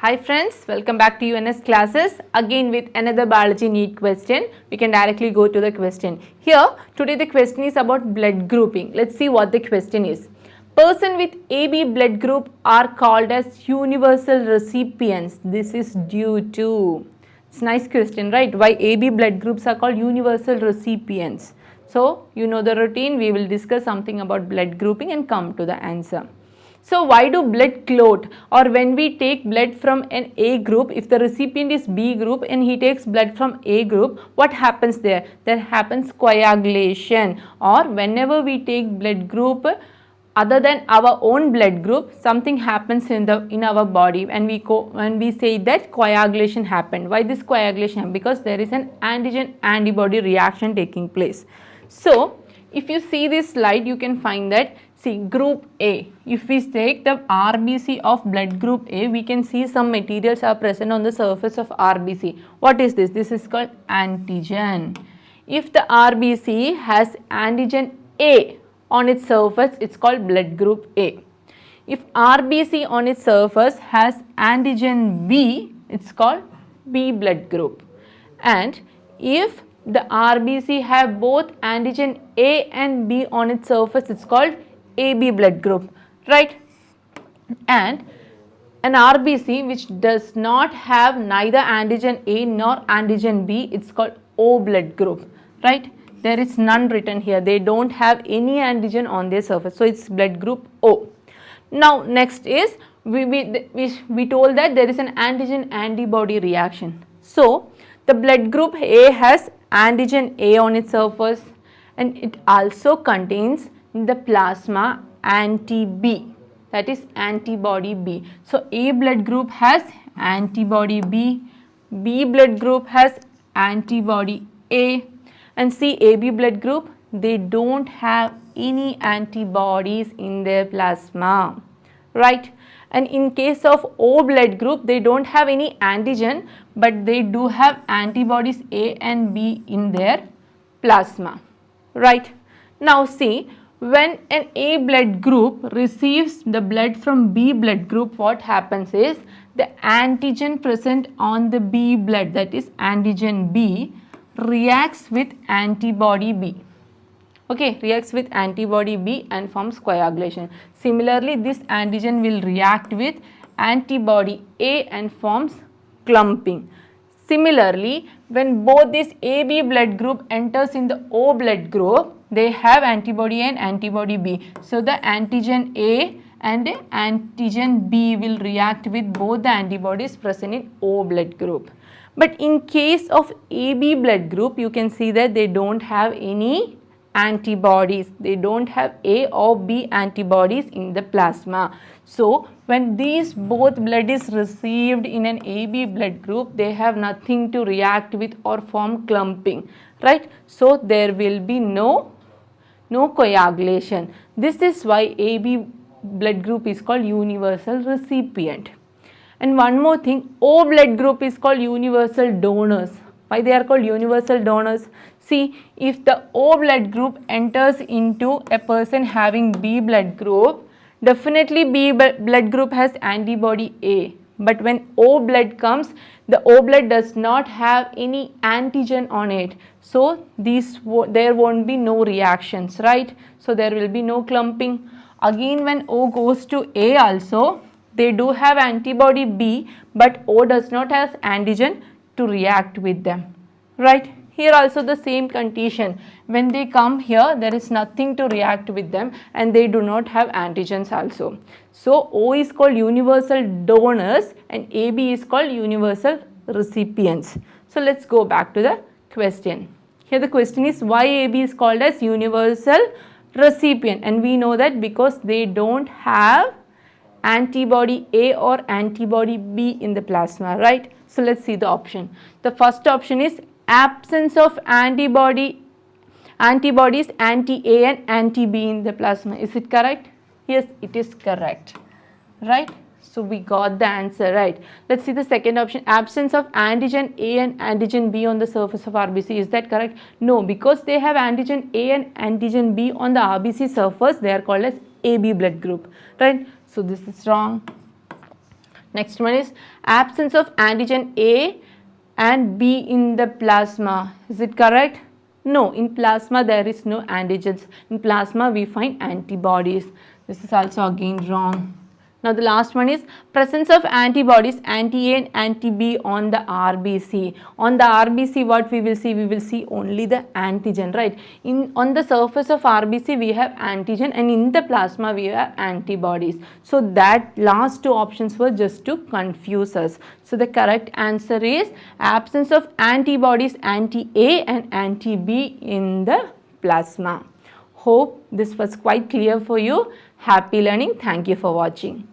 Hi friends, welcome back to UNS classes again with another biology NEET question. We can directly go to the question. Here today the question is about blood grouping. Let's see what the question is. Person with AB blood group are called as universal recipients. This is due to, it's a nice question, right? Why AB blood groups are called universal recipients. So you know the routine, we will discuss something about blood grouping and come to the answer. So why do blood clot, or when we take blood from an A group, if the recipient is B group and he takes blood from A group, what happens there? There happens coagulation, or whenever we take blood group other than our own blood group, something happens in our body, and when we say that coagulation happened. Why this coagulation happened? Because there is an antigen antibody reaction taking place. So if you see this slide, you can find that, see, group A, if we take the RBC of blood group A, we can see some materials are present on the surface of RBC. What is this? This is called antigen. If the RBC has antigen A on its surface, it's called blood group A. If RBC on its surface has antigen B, it's called B blood group. And if the RBC have both antigen A and B on its surface, it's called AB blood group, right? And an RBC which does not have neither antigen A nor antigen B, it's called O blood group, right? There is none written here. They don't have any antigen on their surface, so it's blood group O. Now next is, we told that there is an antigen antibody reaction. So the blood group A has antigen A on its surface, and it also contains the plasma anti-B, that is antibody B. So A blood group has antibody B, B blood group has antibody A, and see, AB blood group, they don't have any antibodies in their plasma, right? And in case of O blood group, they don't have any antigen, but they do have antibodies A and B in their plasma, right? Now see, when an A blood group receives the blood from B blood group, what happens is the antigen present on the B blood, that is antigen B, reacts with antibody B. Okay, reacts with antibody B and forms coagulation. Similarly, this antigen will react with antibody A and forms clumping. Similarly, when both this AB blood group enters in the O blood group, they have antibody A and antibody B. So the antigen A and antigen B will react with both the antibodies present in O blood group. But in case of AB blood group, you can see that they don't have any antibodies. They don't have A or B antibodies in the plasma. So when these both blood is received in an AB blood group, they have nothing to react with or form clumping, right? So there will be no coagulation. This is why AB blood group is called universal recipient. And one more thing, O blood group is called universal donors. Why they are called universal donors? See, if the O blood group enters into a person having B blood group, definitely B blood group has antibody A. But when O blood comes, the O blood does not have any antigen on it. So there won't be no reactions, right? So there will be no clumping. Again, when O goes to A also, they do have antibody B, but O does not have antigen to react with them, right? Here also the same condition. When they come here, there is nothing to react with them and they do not have antigens also. So O is called universal donors and AB is called universal recipients. So let's go back to the question. Here the question is, why AB is called as universal recipient? And we know that because they don't have antibody A or antibody B in the plasma, right? So let's see the option. The first option is absence of antibodies anti-A and anti-B in the plasma. Is it correct? Yes, it is correct, right? So we got the answer right. Let's see the second option, absence of antigen A and antigen B on the surface of RBC. Is that correct? No, because they have antigen A and antigen B on the RBC surface, they are called as AB blood group, right? So this is wrong. Next one is absence of antigen A and B in the plasma. Is it correct? No, in plasma there is no antigens. In plasma we find antibodies. This is also again wrong. Now the last one is presence of antibodies anti-A and anti-B on the RBC. On the RBC what we will see? We will see only the antigen, right? On the surface of RBC we have antigen and in the plasma we have antibodies. So that last two options were just to confuse us. So the correct answer is absence of antibodies anti-A and anti-B in the plasma. Hope this was quite clear for you. Happy learning. Thank you for watching.